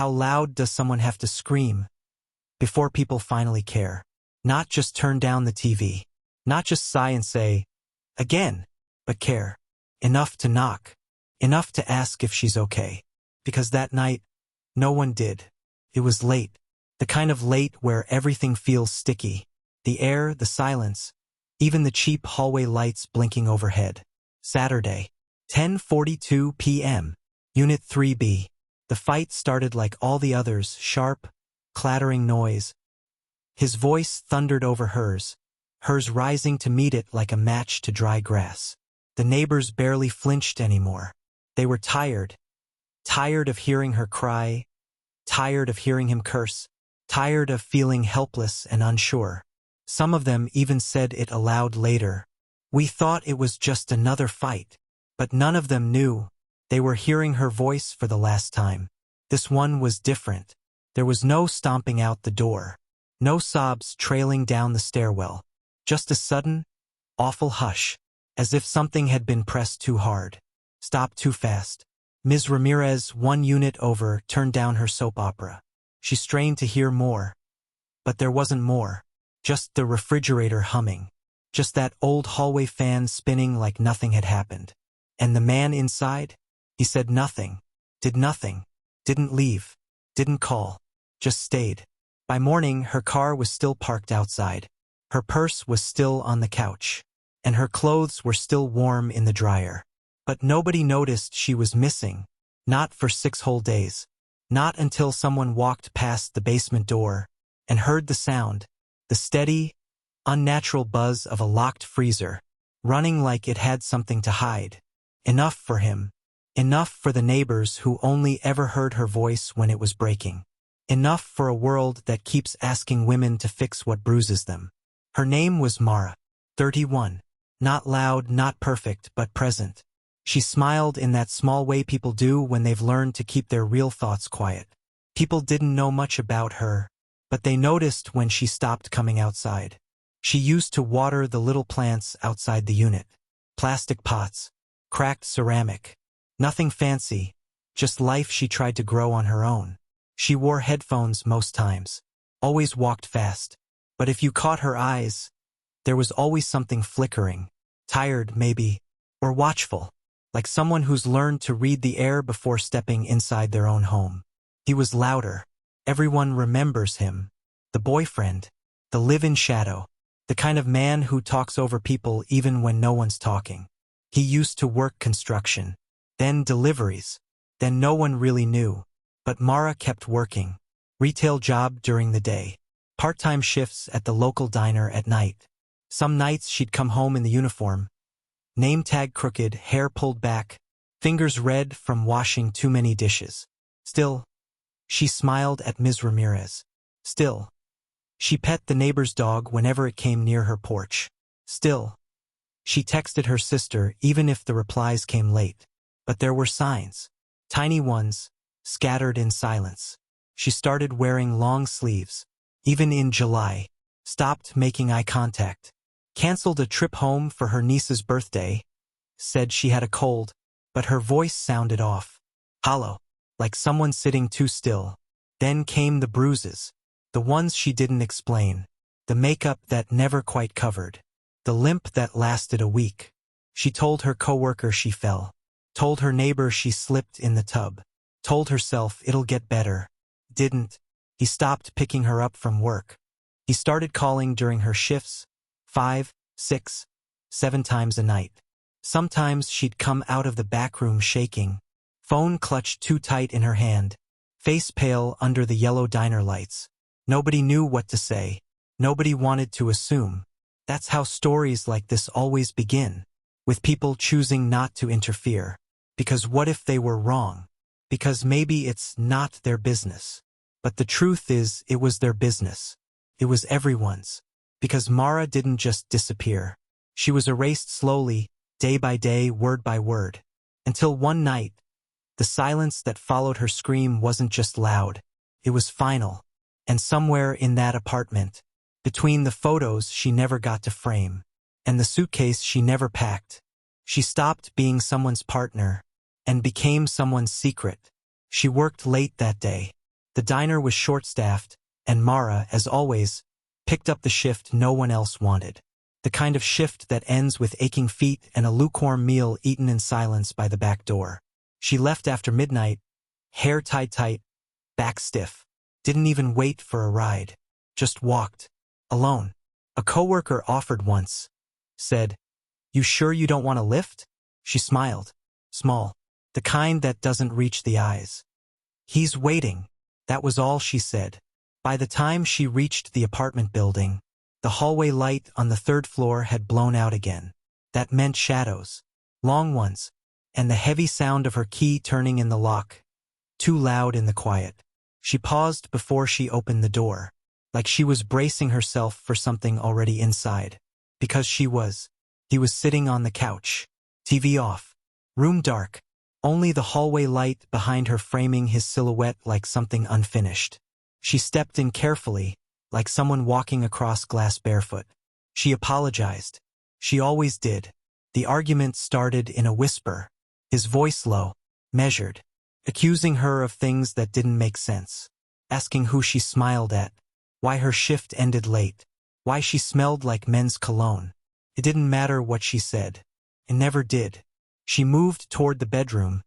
How loud does someone have to scream before people finally care? Not just turn down the TV. Not just sigh and say, again, but care. Enough to knock. Enough to ask if she's okay. Because that night, no one did. It was late. The kind of late where everything feels sticky. The air, the silence, even the cheap hallway lights blinking overhead. Saturday, 10:42 p.m. Unit 3B. The fight started like all the others, sharp, clattering noise. His voice thundered over hers rising to meet it like a match to dry grass. The neighbors barely flinched anymore. They were tired. Tired of hearing her cry. Tired of hearing him curse. Tired of feeling helpless and unsure. Some of them even said it aloud later. We thought it was just another fight. But none of them knew. They were hearing her voice for the last time. This one was different. There was no stomping out the door. No sobs trailing down the stairwell. Just a sudden, awful hush. As if something had been pressed too hard. Stopped too fast. Ms. Ramirez, one unit over, turned down her soap opera. She strained to hear more. But there wasn't more. Just the refrigerator humming. Just that old hallway fan spinning like nothing had happened. And the man inside? He said nothing. Did nothing. Didn't leave. Didn't call. Just stayed. By morning, her car was still parked outside. Her purse was still on the couch. And her clothes were still warm in the dryer. But nobody noticed she was missing. Not for 6 whole days. Not until someone walked past the basement door and heard the sound, the steady, unnatural buzz of a locked freezer, running like it had something to hide. Enough for him. Enough for the neighbors who only ever heard her voice when it was breaking. Enough for a world that keeps asking women to fix what bruises them. Her name was Mara, 31. Not loud, not perfect, but present. She smiled in that small way people do when they've learned to keep their real thoughts quiet. People didn't know much about her, but they noticed when she stopped coming outside. She used to water the little plants outside the unit. Plastic pots. Cracked ceramic. Nothing fancy. Just life she tried to grow on her own. She wore headphones most times. Always walked fast. But if you caught her eyes, there was always something flickering. Tired, maybe. Or watchful. Like someone who's learned to read the air before stepping inside their own home. He was louder. Everyone remembers him. The boyfriend. The live-in shadow. The kind of man who talks over people even when no one's talking. He used to work construction. Then deliveries. Then no one really knew. But Mara kept working. Retail job during the day. Part-time shifts at the local diner at night. Some nights she'd come home in the uniform. Name tag crooked, hair pulled back, fingers red from washing too many dishes. Still, she smiled at Ms. Ramirez. Still, she pet the neighbor's dog whenever it came near her porch. Still, she texted her sister even if the replies came late. But there were signs. Tiny ones, scattered in silence. She started wearing long sleeves. Even in July. Stopped making eye contact. Canceled a trip home for her niece's birthday. Said she had a cold, but her voice sounded off. Hollow. Like someone sitting too still. Then came the bruises. The ones she didn't explain. The makeup that never quite covered. The limp that lasted a week. She told her coworker she fell. Told her neighbor she slipped in the tub. Told herself it'll get better. Didn't. He stopped picking her up from work. He started calling during her shifts. 5, 6, 7 times a night. Sometimes she'd come out of the back room shaking. Phone clutched too tight in her hand. Face pale under the yellow diner lights. Nobody knew what to say. Nobody wanted to assume. That's how stories like this always begin. With people choosing not to interfere. Because what if they were wrong? Because maybe it's not their business. But the truth is, it was their business. It was everyone's. Because Mara didn't just disappear. She was erased slowly, day by day, word by word. Until one night, the silence that followed her scream wasn't just loud. It was final. And somewhere in that apartment, between the photos she never got to frame, and the suitcase she never packed, she stopped being someone's partner and became someone's secret. She worked late that day. The diner was short-staffed, and Mara, as always, picked up the shift no one else wanted. The kind of shift that ends with aching feet and a lukewarm meal eaten in silence by the back door. She left after midnight, hair tied tight, back stiff. Didn't even wait for a ride. Just walked. Alone. A coworker offered once. Said, "You sure you don't want a lift?" She smiled. Small. The kind that doesn't reach the eyes. "He's waiting." That was all she said. By the time she reached the apartment building, the hallway light on the third floor had blown out again. That meant shadows. Long ones. And the heavy sound of her key turning in the lock. Too loud in the quiet. She paused before she opened the door. Like she was bracing herself for something already inside. Because she was. He was sitting on the couch. TV off. Room dark. Only the hallway light behind her framing his silhouette like something unfinished. She stepped in carefully, like someone walking across glass barefoot. She apologized. She always did. The argument started in a whisper. His voice low, measured. Accusing her of things that didn't make sense. Asking who she smiled at. Why her shift ended late. Why she smelled like men's cologne. It didn't matter what she said. It never did. She moved toward the bedroom.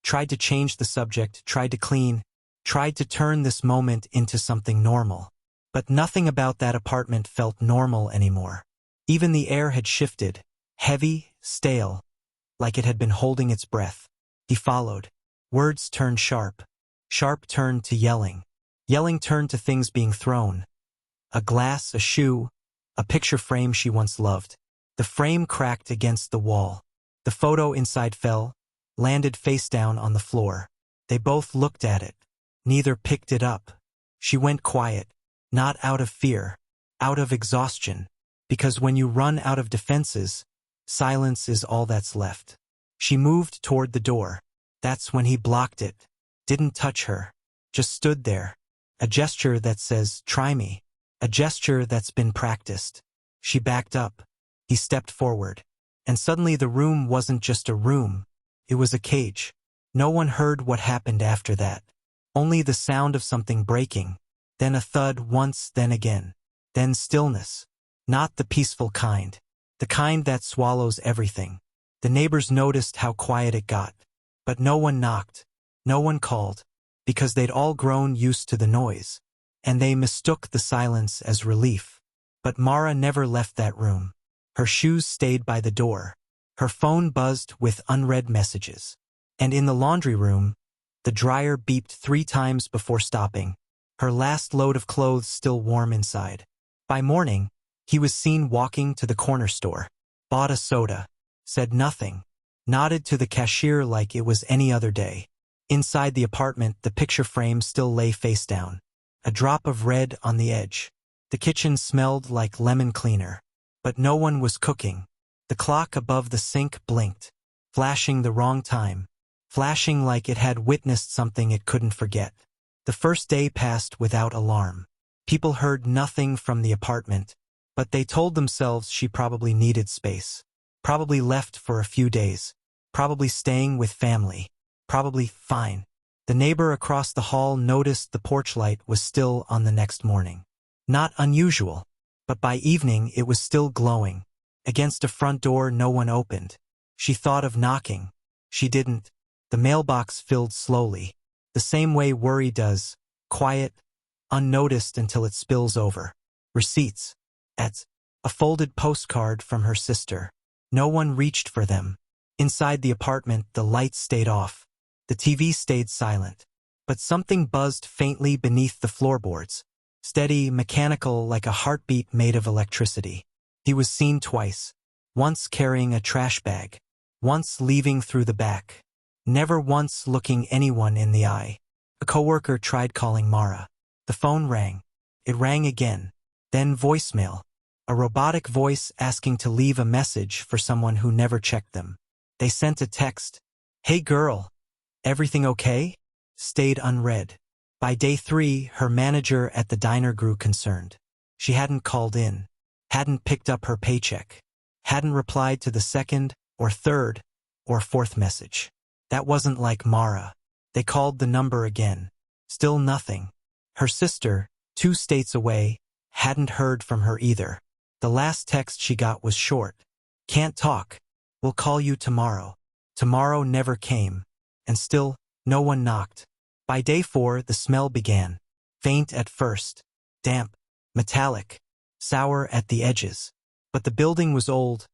Tried to change the subject, tried to clean. Tried to turn this moment into something normal. But nothing about that apartment felt normal anymore. Even the air had shifted. Heavy, stale. Like it had been holding its breath. He followed. Words turned sharp. Sharp turned to yelling. Yelling turned to things being thrown. A glass, a shoe, a picture frame she once loved. The frame cracked against the wall. The photo inside fell, landed face down on the floor. They both looked at it. Neither picked it up. She went quiet. Not out of fear. Out of exhaustion. Because when you run out of defenses, silence is all that's left. She moved toward the door. That's when he blocked it. Didn't touch her. Just stood there. A gesture that says, "Try me." A gesture that's been practiced. She backed up. He stepped forward. And suddenly the room wasn't just a room. It was a cage. No one heard what happened after that. Only the sound of something breaking. Then a thud once, then again. Then stillness. Not the peaceful kind. The kind that swallows everything. The neighbors noticed how quiet it got. But no one knocked. No one called. Because they'd all grown used to the noise. And they mistook the silence as relief. But Mara never left that room. Her shoes stayed by the door. Her phone buzzed with unread messages. And in the laundry room, the dryer beeped 3 times before stopping. Her last load of clothes still warm inside. By morning, he was seen walking to the corner store. Bought a soda. Said nothing. Nodded to the cashier like it was any other day. Inside the apartment, the picture frame still lay face down. A drop of red on the edge. The kitchen smelled like lemon cleaner. But no one was cooking. The clock above the sink blinked. Flashing the wrong time. Flashing like it had witnessed something it couldn't forget. The first day passed without alarm. People heard nothing from the apartment, but they told themselves she probably needed space. Probably left for a few days. Probably staying with family. Probably fine. The neighbor across the hall noticed the porch light was still on the next morning. Not unusual, but by evening it was still glowing. Against a front door no one opened. She thought of knocking. She didn't. The mailbox filled slowly. The same way worry does. Quiet, unnoticed until it spills over. Receipts. Ads. A folded postcard from her sister. No one reached for them. Inside the apartment, the lights stayed off. The TV stayed silent. But something buzzed faintly beneath the floorboards. Steady, mechanical, like a heartbeat made of electricity. He was seen twice. Once carrying a trash bag. Once leaving through the back. Never once looking anyone in the eye. A coworker tried calling Mara. The phone rang. It rang again. Then voicemail. A robotic voice asking to leave a message for someone who never checked them. They sent a text. "Hey girl. Everything okay?" Stayed unread. By day 3, her manager at the diner grew concerned. She hadn't called in. Hadn't picked up her paycheck. Hadn't replied to the second, or third, or fourth message. That wasn't like Mara. They called the number again. Still nothing. Her sister, 2 states away, hadn't heard from her either. The last text she got was short. Can't talk. We'll call you tomorrow. Tomorrow never came. And still, no one knocked. By day 4, the smell began. Faint at first. Damp. Metallic. Sour at the edges. But the building was old.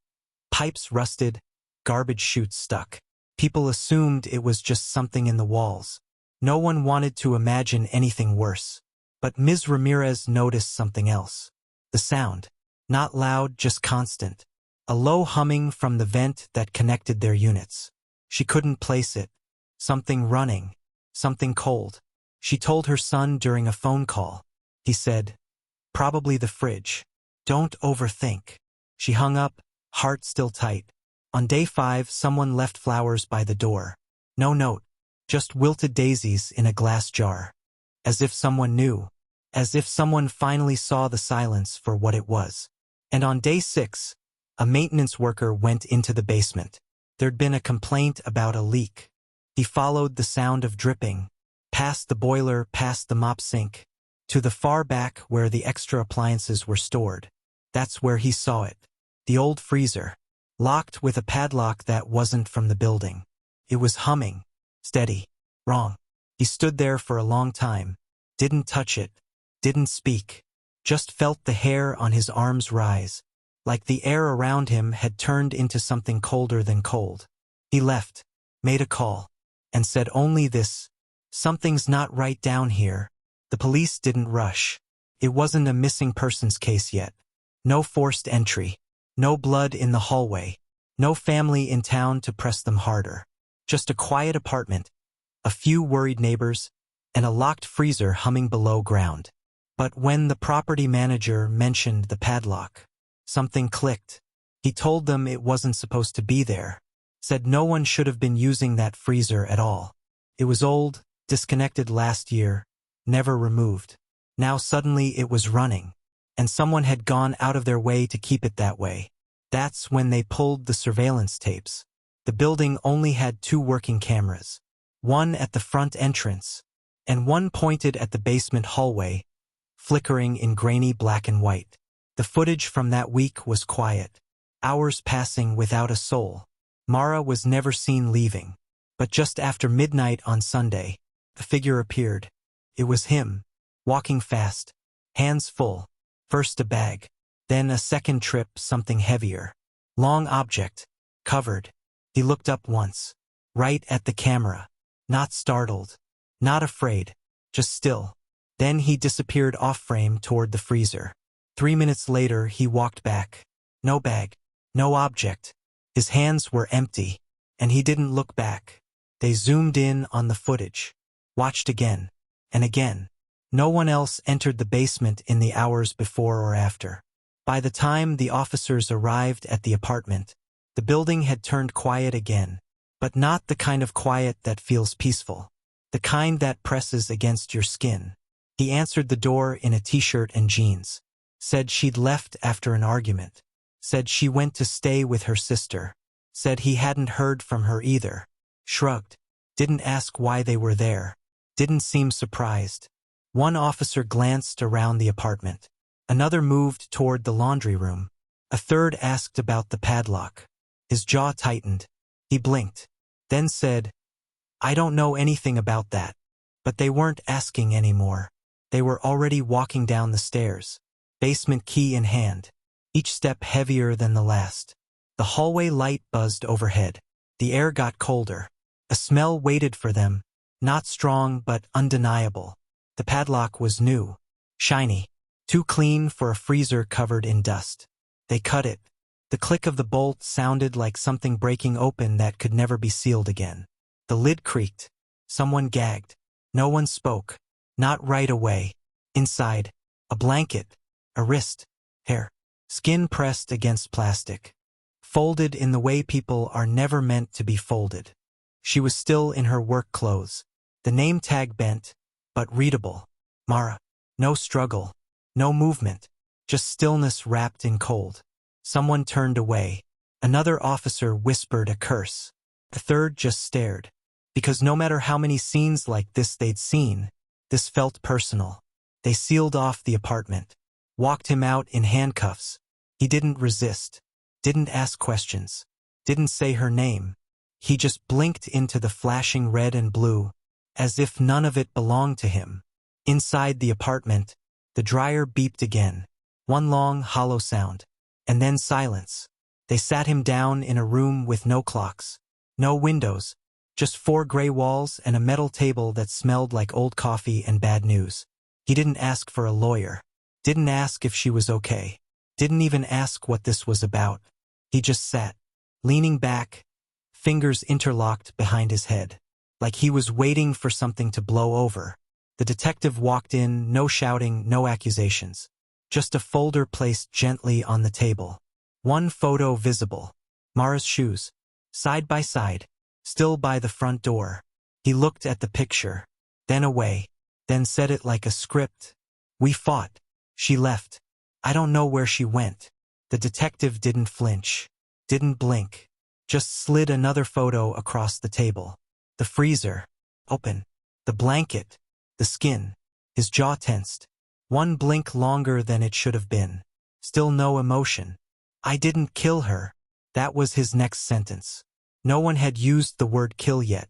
Pipes rusted. Garbage chutes stuck. People assumed it was just something in the walls. No one wanted to imagine anything worse. But Ms. Ramirez noticed something else. The sound. Not loud, just constant. A low humming from the vent that connected their units. She couldn't place it. Something running. Something cold. She told her son during a phone call. He said, "Probably the fridge. Don't overthink." She hung up, heart still tight. On day 5, someone left flowers by the door. No note. Just wilted daisies in a glass jar. As if someone knew. As if someone finally saw the silence for what it was. And on day 6, a maintenance worker went into the basement. There'd been a complaint about a leak. He followed the sound of dripping, past the boiler, past the mop sink, to the far back where the extra appliances were stored. That's where he saw it. The old freezer, locked with a padlock that wasn't from the building. It was humming. Steady. Wrong. He stood there for a long time. Didn't touch it. Didn't speak. Just felt the hair on his arms rise. Like the air around him had turned into something colder than cold. He left. Made a call. And said only this: "Something's not right down here." The police didn't rush. It wasn't a missing persons case yet. No forced entry. No blood in the hallway. No family in town to press them harder. Just a quiet apartment. A few worried neighbors. And a locked freezer humming below ground. But when the property manager mentioned the padlock, something clicked. He told them it wasn't supposed to be there. Said no one should have been using that freezer at all. It was old, disconnected last year, never removed. Now suddenly it was running. And someone had gone out of their way to keep it that way. That's when they pulled the surveillance tapes. The building only had 2 working cameras. One at the front entrance, and one pointed at the basement hallway, flickering in grainy black and white. The footage from that week was quiet. Hours passing without a soul. Mara was never seen leaving. But just after midnight on Sunday, the figure appeared. It was him, walking fast, hands full. First a bag, then a second trip, something heavier. Long object, covered. He looked up once, right at the camera. Not startled, not afraid, just still. Then he disappeared off-frame toward the freezer. 3 minutes later, he walked back. No bag, no object. His hands were empty, and he didn't look back. They zoomed in on the footage, watched again, and again. No one else entered the basement in the hours before or after. By the time the officers arrived at the apartment, the building had turned quiet again, but not the kind of quiet that feels peaceful. The kind that presses against your skin. He answered the door in a t-shirt and jeans. Said she'd left after an argument. Said she went to stay with her sister. Said he hadn't heard from her either. Shrugged. Didn't ask why they were there. Didn't seem surprised. One officer glanced around the apartment. Another moved toward the laundry room. A third asked about the padlock. His jaw tightened. He blinked. Then said, "I don't know anything about that." But they weren't asking anymore. They were already walking down the stairs, basement key in hand, each step heavier than the last. The hallway light buzzed overhead. The air got colder. A smell waited for them, not strong but undeniable. The padlock was new, shiny, too clean for a freezer covered in dust. They cut it. The click of the bolt sounded like something breaking open that could never be sealed again. The lid creaked. Someone gagged. No one spoke. Not right away. Inside, a blanket, a wrist, hair, skin pressed against plastic. Folded in the way people are never meant to be folded. She was still in her work clothes. The name tag bent, but readable. Mara. No struggle. No movement. Just stillness wrapped in cold. Someone turned away. Another officer whispered a curse. The third just stared. Because no matter how many scenes like this they'd seen, This felt personal. They sealed off the apartment. Walked him out in handcuffs. He didn't resist. Didn't ask questions. Didn't say her name. He just blinked into the flashing red and blue, as if none of it belonged to him. Inside the apartment, the dryer beeped again. One long, hollow sound. And then silence. They sat him down in a room with no clocks. No windows. Just 4 gray walls and a metal table that smelled like old coffee and bad news. He didn't ask for a lawyer. Didn't ask if she was okay. Didn't even ask what this was about. He just sat, leaning back, fingers interlocked behind his head, like he was waiting for something to blow over. The detective walked in, no shouting, no accusations. Just a folder placed gently on the table. One photo visible. Mara's shoes. Side by side. Still by the front door. He looked at the picture. Then away. Then said it like a script. We fought. She left. I don't know where she went. The detective didn't flinch. Didn't blink. Just slid another photo across the table. The freezer. Open. The blanket. The skin. His jaw tensed. One blink longer than it should have been. Still no emotion. I didn't kill her. That was his next sentence. No one had used the word kill yet.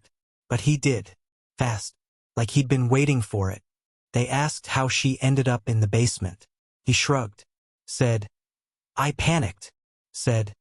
But he did. Fast. Like he'd been waiting for it. They asked how she ended up in the basement. He shrugged. Said, I panicked. Said,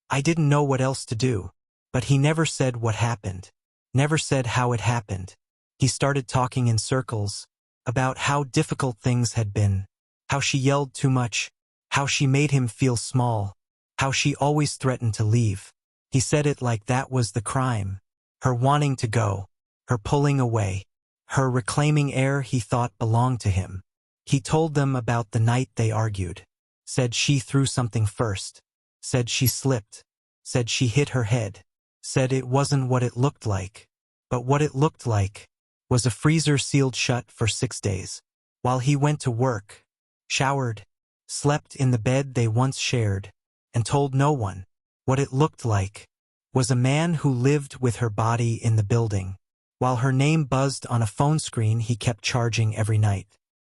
I didn't know what else to do. But he never said what happened. Never said how it happened. He started talking in circles. About how difficult things had been. How she yelled too much. How she made him feel small. How she always threatened to leave. He said it like that was the crime. Her wanting to go. Her pulling away. Her reclaiming air he thought belonged to him. He told them about the night they argued. Said she threw something first. Said she slipped. Said she hit her head. Said it wasn't what it looked like. But what it looked like was a freezer sealed shut for 6 days. While he went to work, showered, slept in the bed they once shared, and told no one. What it looked like was a man who lived with her body in the building. While her name buzzed on a phone screen he kept charging every night.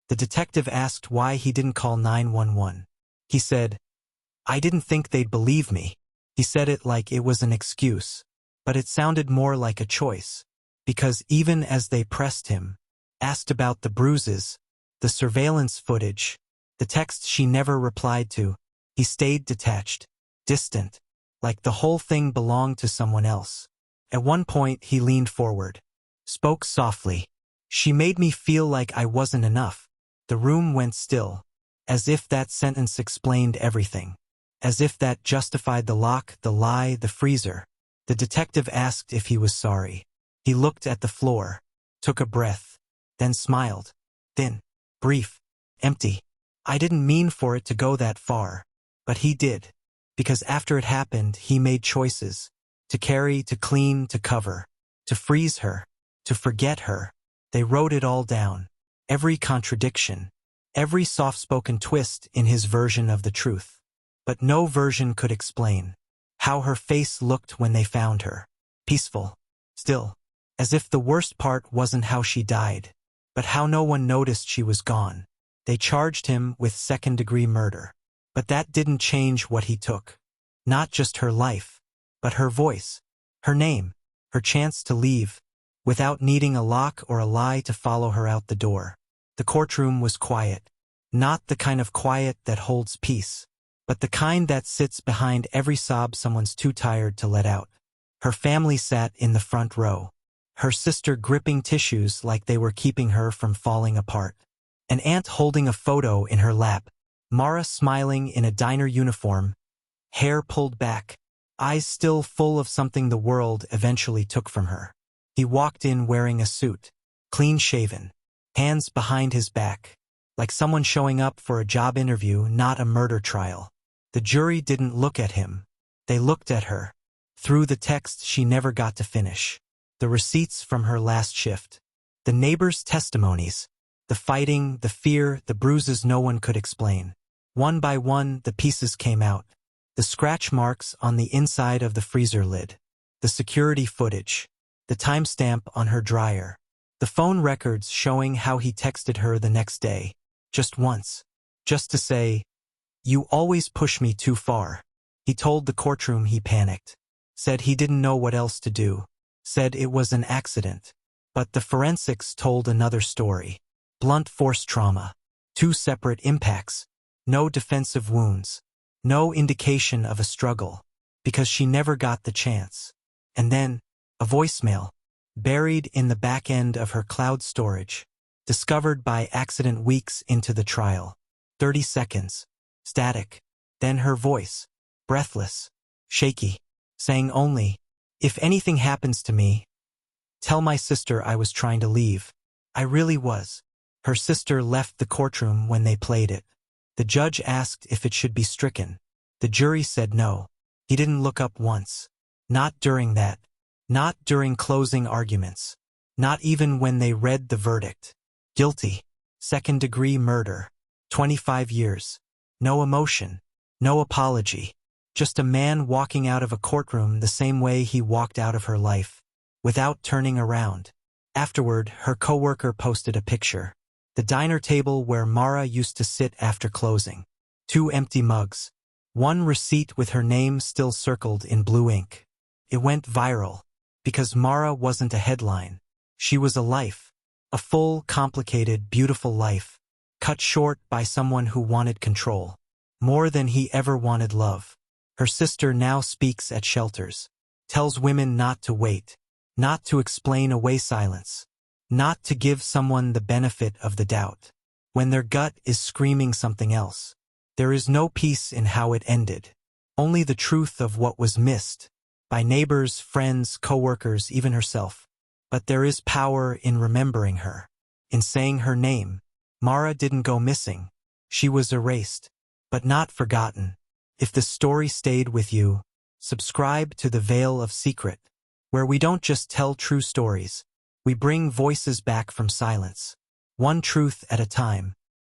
The detective asked why he didn't call 911. He said, I didn't think they'd believe me. He said it like it was an excuse, but it sounded more like a choice. Because even as they pressed him, asked about the bruises, the surveillance footage, the text she never replied to, he stayed detached, distant, like the whole thing belonged to someone else. At one point he leaned forward, spoke softly. She made me feel like I wasn't enough. The room went still, as if that sentence explained everything. As if that justified the lock, the lie, the freezer. The detective asked if he was sorry. He looked at the floor, took a breath, then smiled. Thin, brief, empty. I didn't mean for it to go that far. But he did. Because after it happened, he made choices. To carry, to clean, to cover. To freeze her. To forget her. They wrote it all down. Every contradiction. Every soft-spoken twist in his version of the truth. But no version could explain how her face looked when they found her. Peaceful. Still. As if the worst part wasn't how she died, but how no one noticed she was gone. They charged him with second-degree murder. But that didn't change what he took. Not just her life, but her voice, her name, her chance to leave, without needing a lock or a lie to follow her out the door. The courtroom was quiet. Not the kind of quiet that holds peace, but the kind that sits behind every sob someone's too tired to let out. Her family sat in the front row. Her sister gripping tissues like they were keeping her from falling apart. An aunt holding a photo in her lap. Mara smiling in a diner uniform, hair pulled back, eyes still full of something the world eventually took from her. He walked in wearing a suit, clean-shaven, hands behind his back, like someone showing up for a job interview, not a murder trial. The jury didn't look at him. They looked at her, through the text she never got to finish. The receipts from her last shift. The neighbors' testimonies. The fighting, the fear, the bruises no one could explain. One by one, the pieces came out. The scratch marks on the inside of the freezer lid. The security footage. The timestamp on her dryer. The phone records showing how he texted her the next day, just once, just to say, "You always push me too far." He told the courtroom he panicked, said he didn't know what else to do, said it was an accident. But the forensics told another story. Blunt force trauma. 2 separate impacts. No defensive wounds. No indication of a struggle, because she never got the chance. And then, a voicemail, buried in the back end of her cloud storage, discovered by accident weeks into the trial. 30 seconds. Static. Then her voice, breathless, shaky, saying only, "If anything happens to me, tell my sister I was trying to leave. I really was." Her sister left the courtroom when they played it. The judge asked if it should be stricken. The jury said no. He didn't look up once. Not during that. Not during closing arguments. Not even when they read the verdict. Guilty. Second-degree murder. 25 years. No emotion. No apology. Just a man walking out of a courtroom the same way he walked out of her life, without turning around. Afterward, her coworker posted a picture. The diner table where Mara used to sit after closing. 2 empty mugs. 1 receipt with her name still circled in blue ink. It went viral, because Mara wasn't a headline. She was a life. A full, complicated, beautiful life, cut short by someone who wanted control. More than he ever wanted love. Her sister now speaks at shelters. Tells women not to wait. Not to explain away silence. Not to give someone the benefit of the doubt, when their gut is screaming something else. There is no peace in how it ended. Only the truth of what was missed, by neighbors, friends, coworkers, even herself. But there is power in remembering her, in saying her name. Mara didn't go missing. She was erased, but not forgotten. If the story stayed with you, subscribe to The Veil of Secret, where we don't just tell true stories, we bring voices back from silence, one truth at a time.